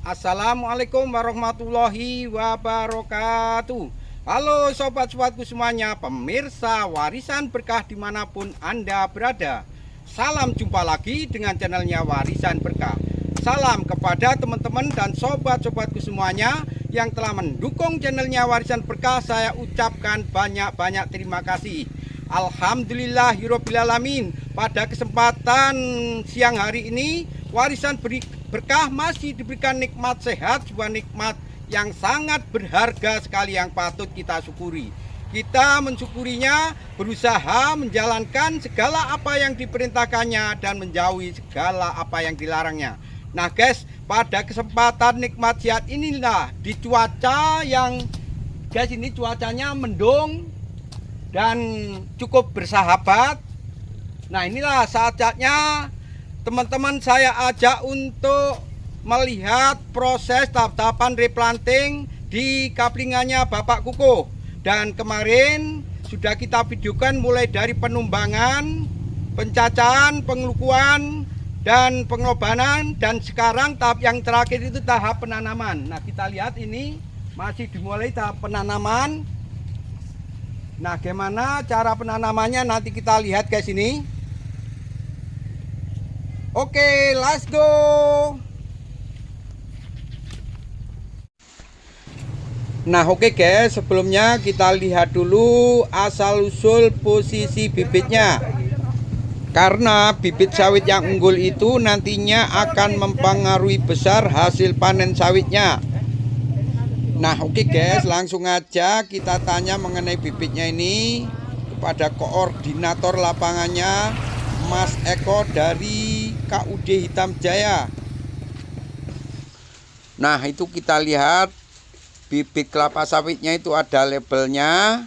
Assalamualaikum warahmatullahi wabarakatuh. Halo sobat-sobatku semuanya, pemirsa Warisan Berkah dimanapun Anda berada. Salam jumpa lagi dengan channelnya Warisan Berkah. Salam kepada teman-teman dan sobat-sobatku semuanya yang telah mendukung channelnya Warisan Berkah. Saya ucapkan banyak-banyak terima kasih. Alhamdulillahirobbilalamin. Pada kesempatan siang hari ini Warisan Berkah masih diberikan nikmat sehat, sebuah nikmat yang sangat berharga sekali yang patut kita syukuri. Kita mensyukurinya, berusaha menjalankan segala apa yang diperintahkannya dan menjauhi segala apa yang dilarangnya. Nah guys, pada kesempatan nikmat sehat inilah di cuaca yang ini cuacanya mendung dan cukup bersahabat. Nah inilah saatnya teman-teman saya ajak untuk melihat proses tahap-tahapan replanting di kaplingannya Bapak Kukuh. Dan kemarin sudah kita videokan mulai dari penumbangan, pencacahan, pengelukuan, dan pengobanan. Dan sekarang tahap yang terakhir itu tahap penanaman. Nah kita lihat ini masih dimulai tahap penanaman. Nah gimana cara penanamannya nanti kita lihat guys ini. Oke, let's go. Nah oke guys, sebelumnya kita lihat dulu asal-usul posisi bibitnya. Karena bibit sawit yang unggul itu nantinya akan mempengaruhi besar hasil panen sawitnya. Nah oke guys, langsung aja kita tanya mengenai bibitnya ini kepada koordinator lapangannya Mas Eko dari KUD Hitam Jaya. Nah itu kita lihat bibit kelapa sawitnya itu ada labelnya.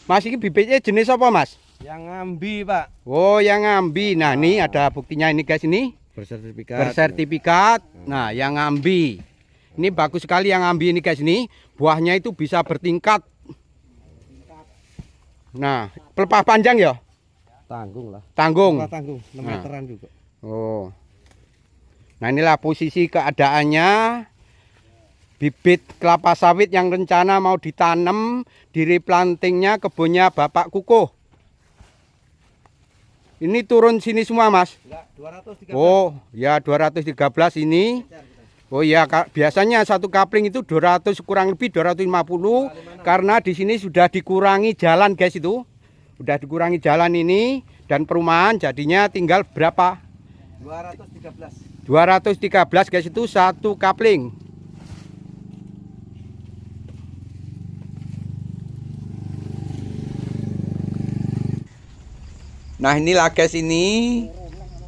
Mas ini bibitnya jenis apa Mas? Yang ngambi Pak. Oh yang ngambi. Nah ini ada buktinya ini guys ini. Bersertifikat. Nah yang ngambi. Ini bagus sekali yang ngambi ini guys ini. Buahnya itu bisa bertingkat. Nah pelepah panjang ya? Tanggung lah. Tanggung. Tanggung 6 meteran juga. Oh. Nah inilah posisi keadaannya. Bibit kelapa sawit yang rencana mau ditanam di replantingnya kebunnya Bapak Kukuh. Ini turun sini semua Mas? Enggak, 213. Oh ya 213 ini. Oh ya biasanya satu kapling itu 200 kurang lebih 250. Karena di sini sudah dikurangi jalan guys itu. Sudah dikurangi jalan ini dan perumahan jadinya tinggal berapa? 213. 213 guys itu satu kapling. Nah inilah guys ini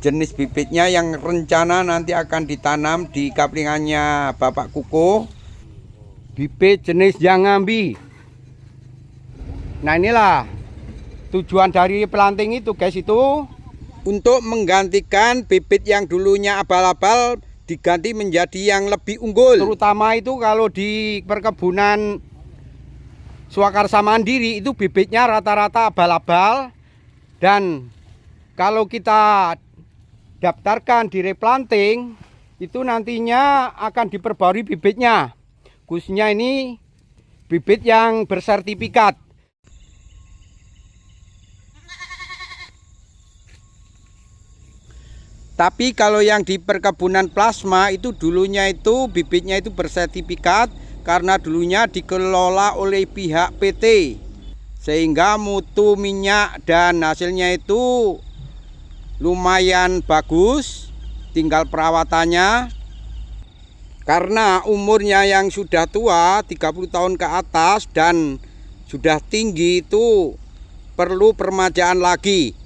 jenis bibitnya yang rencana nanti akan ditanam di kaplingannya Bapak Kukuh. Bibit jenis yang ngambi. Nah inilah tujuan dari planting itu guys itu untuk menggantikan bibit yang dulunya abal-abal diganti menjadi yang lebih unggul. Terutama itu kalau di perkebunan swakarsa mandiri itu bibitnya rata-rata abal-abal. Dan kalau kita daftarkan di replanting itu nantinya akan diperbarui bibitnya. Khususnya ini bibit yang bersertifikat. Tapi kalau yang di perkebunan plasma itu dulunya itu bibitnya itu bersertifikat karena dulunya dikelola oleh pihak PT. Sehingga mutu minyak dan hasilnya itu lumayan bagus, tinggal perawatannya. Karena umurnya yang sudah tua 30 tahun ke atas dan sudah tinggi itu perlu permajaan lagi.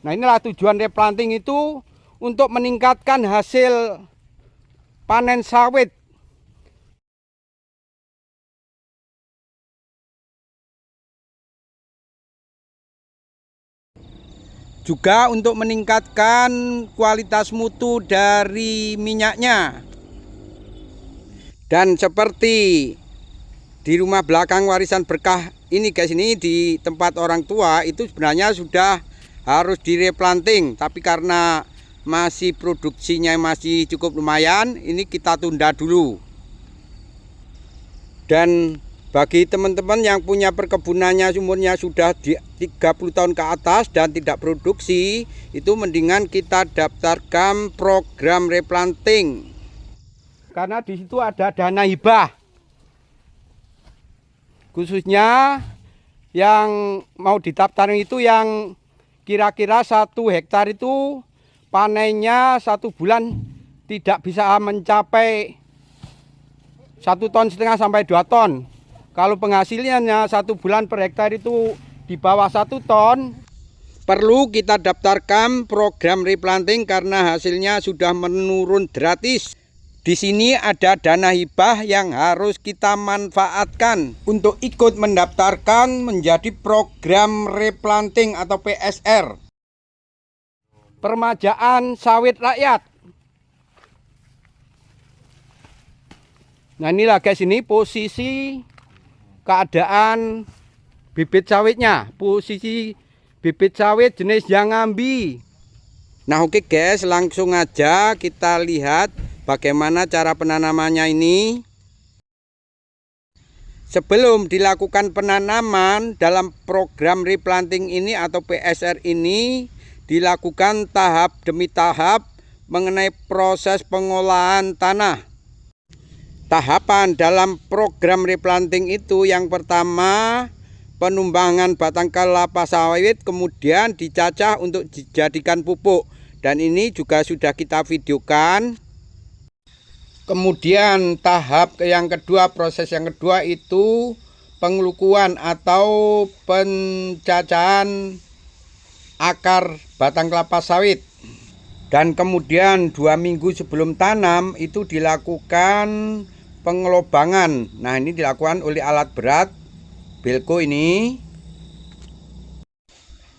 Nah inilah tujuan replanting itu untuk meningkatkan hasil panen sawit. Juga untuk meningkatkan kualitas mutu dari minyaknya. Dan seperti Di rumah belakang warisan berkah ini guys, ini di tempat orang tua itu sebenarnya sudah harus direplanting, tapi karena masih produksinya masih cukup lumayan, ini kita tunda dulu. Dan bagi teman-teman yang punya perkebunannya umurnya sudah 30 tahun ke atas dan tidak produksi, itu mendingan kita daftarkan program replanting. Karena di situ ada dana hibah. Khususnya yang mau didaftarin itu yang kira-kira 1 hektar itu panennya 1 bulan tidak bisa mencapai 1,5 ton sampai 2 ton. Kalau penghasilannya 1 bulan per hektar itu di bawah 1 ton, perlu kita daftarkan program replanting karena hasilnya sudah menurun gratis. Di sini ada dana hibah yang harus kita manfaatkan untuk ikut mendaftarkan menjadi program replanting atau PSR. Permajaan sawit rakyat. Nah inilah guys, ini posisi keadaan bibit sawitnya. Posisi bibit sawit jenis Yangambi. Nah oke guys, langsung aja kita lihat bagaimana cara penanamannya ini. Sebelum dilakukan penanaman dalam program replanting ini atau PSR ini, dilakukan tahap demi tahap mengenai proses pengolahan tanah. Tahapan dalam program replanting itu yang pertama penumbangan batang kelapa sawit, kemudian dicacah untuk dijadikan pupuk, dan ini juga sudah kita videokan. Kemudian tahap yang kedua, proses yang kedua itu pengelukuan atau pencacahan akar batang kelapa sawit. Dan kemudian 2 minggu sebelum tanam itu dilakukan pengelobangan. Nah ini dilakukan oleh alat berat belko ini.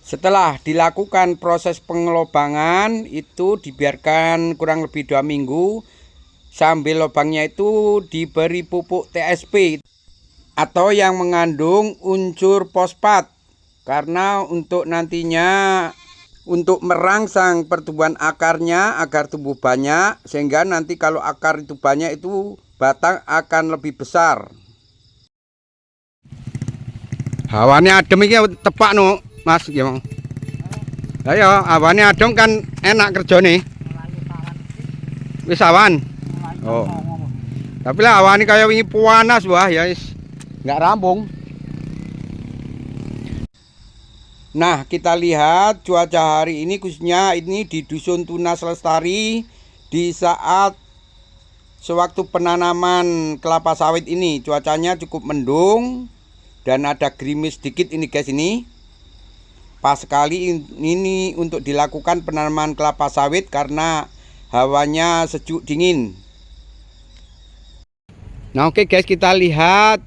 Setelah dilakukan proses pengelobangan itu dibiarkan kurang lebih 2 minggu. Sambil lubangnya itu diberi pupuk TSP atau yang mengandung unsur fosfat, karena untuk nantinya untuk merangsang pertumbuhan akarnya agar tumbuh banyak, sehingga nanti kalau akar itu banyak itu batang akan lebih besar. Hawane adem iki tepak no Mas gimana? Ayo hawane adem kan enak kerjane. Wis awan. Oh. Tapi lah awan ini kayak wingi panas wah ya nggak rampung. Nah kita lihat cuaca hari ini khususnya ini di Dusun Tunas Lestari di saat sewaktu penanaman kelapa sawit ini cuacanya cukup mendung dan ada gerimis sedikit ini guys, ini pas sekali ini untuk dilakukan penanaman kelapa sawit karena hawanya sejuk dingin. Nah oke guys, kita lihat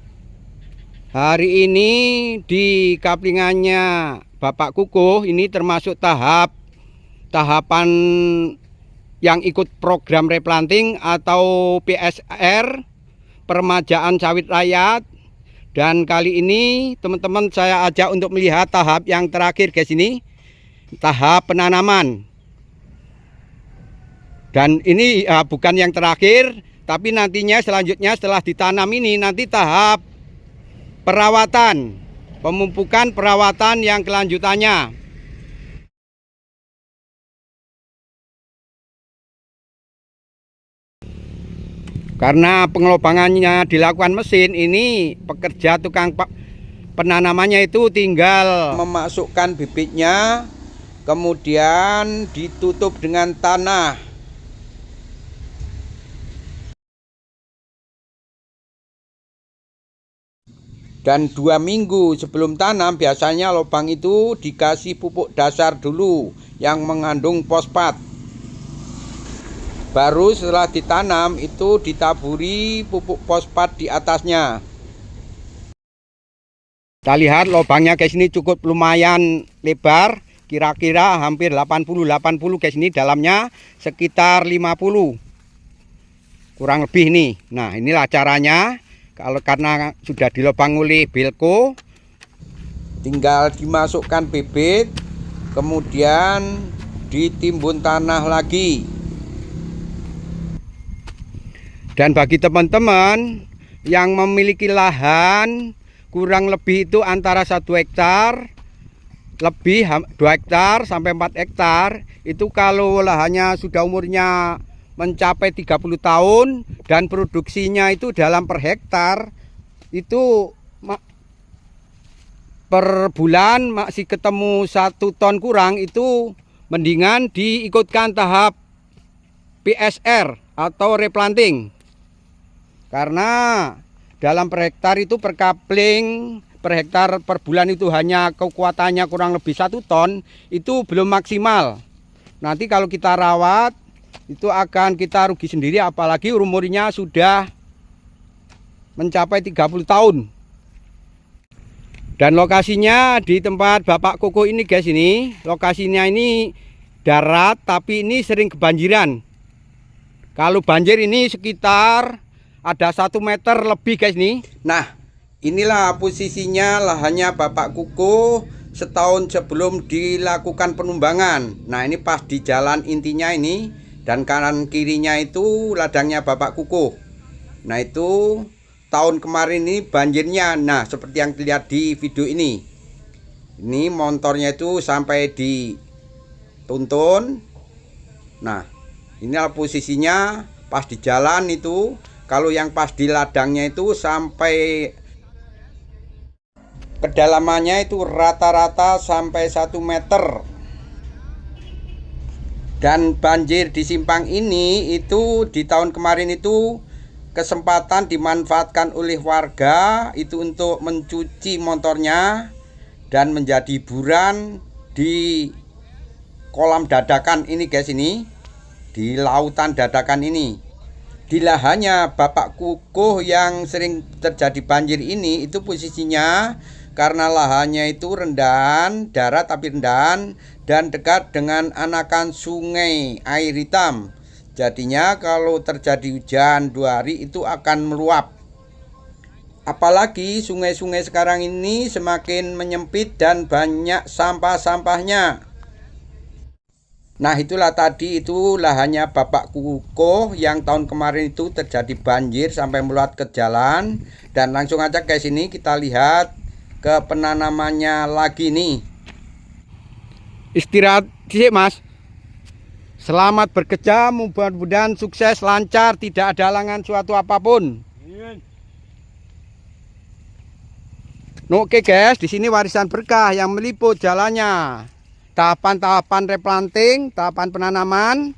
hari ini di kaplingannya Bapak Kukuh ini termasuk tahapan yang ikut program replanting atau PSR, permajaan sawit rakyat. Dan kali ini teman-teman saya ajak untuk melihat tahap yang terakhir guys, ini tahap penanaman. Dan ini bukan yang terakhir, tapi nantinya selanjutnya setelah ditanam ini nanti tahap perawatan, pemupukan perawatan yang kelanjutannya. Karena pengelobangannya dilakukan mesin, ini pekerja tukang penanamannya itu tinggal memasukkan bibitnya, kemudian ditutup dengan tanah. Dan 2 minggu sebelum tanam biasanya lubang itu dikasih pupuk dasar dulu yang mengandung fosfat. Baru setelah ditanam itu ditaburi pupuk fosfat di atasnya. Kita lihat lubangnya guys, ini cukup lumayan lebar, kira-kira hampir 80 guys, ini dalamnya sekitar 50. Kurang lebih nih. Nah, inilah caranya. Kalau karena sudah dilobang oleh belko, tinggal dimasukkan bibit, kemudian ditimbun tanah lagi. Dan bagi teman-teman yang memiliki lahan kurang lebih itu antara 1 hektar lebih 2 hektar sampai 4 hektar, itu kalau lahannya sudah umurnya mencapai 30 tahun dan produksinya itu dalam per hektar itu per bulan masih ketemu 1 ton kurang, itu mendingan diikutkan tahap PSR atau replanting. Karena dalam per hektar itu per kapling per hektar per bulan itu hanya kekuatannya kurang lebih 1 ton, itu belum maksimal. Nanti kalau kita rawat itu akan kita rugi sendiri, apalagi umurnya sudah mencapai 30 tahun. Dan lokasinya di tempat Bapak Koko ini guys, ini lokasinya ini darat tapi ini sering kebanjiran. Kalau banjir ini sekitar ada 1 meter lebih guys nih. Nah, inilah posisinya lahannya Bapak Koko setahun sebelum dilakukan penumbangan. Nah, ini pas di jalan intinya ini, dan kanan kirinya itu ladangnya Bapak Koko. Nah, itu tahun kemarin ini banjirnya. Nah, seperti yang dilihat di video ini. Ini motornya itu sampai dituntun. Nah, inilah posisinya pas di jalan itu. Kalau yang pas di ladangnya itu sampai kedalamannya itu rata-rata sampai 1 meter. Dan banjir di simpang ini itu di tahun kemarin itu kesempatan dimanfaatkan oleh warga itu untuk mencuci motornya dan menjadi hiburan di kolam dadakan ini guys, ini di lautan dadakan ini. Di lahannya Bapak Koko yang sering terjadi banjir ini itu posisinya karena lahannya itu rendahan, darat tapi rendahan, dan dekat dengan anakan sungai air hitam. Jadinya kalau terjadi hujan 2 hari itu akan meluap. Apalagi sungai-sungai sekarang ini semakin menyempit dan banyak sampah-sampahnya. Nah, itulah tadi itu lahannya Bapak Koko yang tahun kemarin itu terjadi banjir sampai meluap ke jalan. Dan langsung aja guys, ini kita lihat ke penanamannya lagi nih. Istirahat sih Mas. Selamat bekerja, mudah-mudahan sukses, lancar, tidak ada halangan suatu apapun. Oke guys, di sini warisan berkah yang meliput jalannya. Tahapan-tahapan replanting, tahapan penanaman.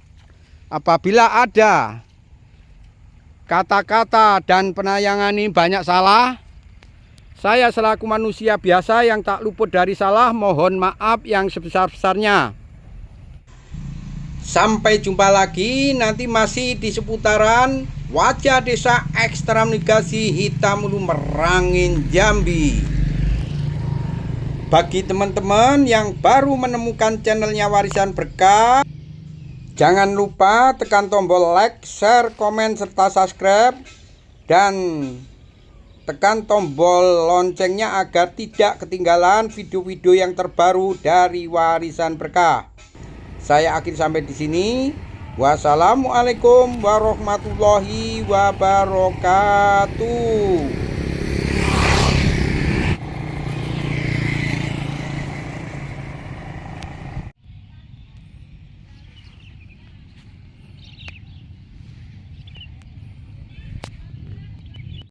Apabila ada kata-kata dan penayangan ini banyak salah, saya selaku manusia biasa yang tak luput dari salah, mohon maaf yang sebesar-besarnya. Sampai jumpa lagi nanti masih di seputaran wajah desa ekstraminasi Hitam Ulu Merangin Jambi. Bagi teman-teman yang baru menemukan channelnya Warisan Berkah, jangan lupa tekan tombol like, share, komen, serta subscribe. Dan tekan tombol loncengnya agar tidak ketinggalan video-video yang terbaru dari Warisan Berkah. Saya akhir sampai di sini. Wassalamualaikum warahmatullahi wabarakatuh.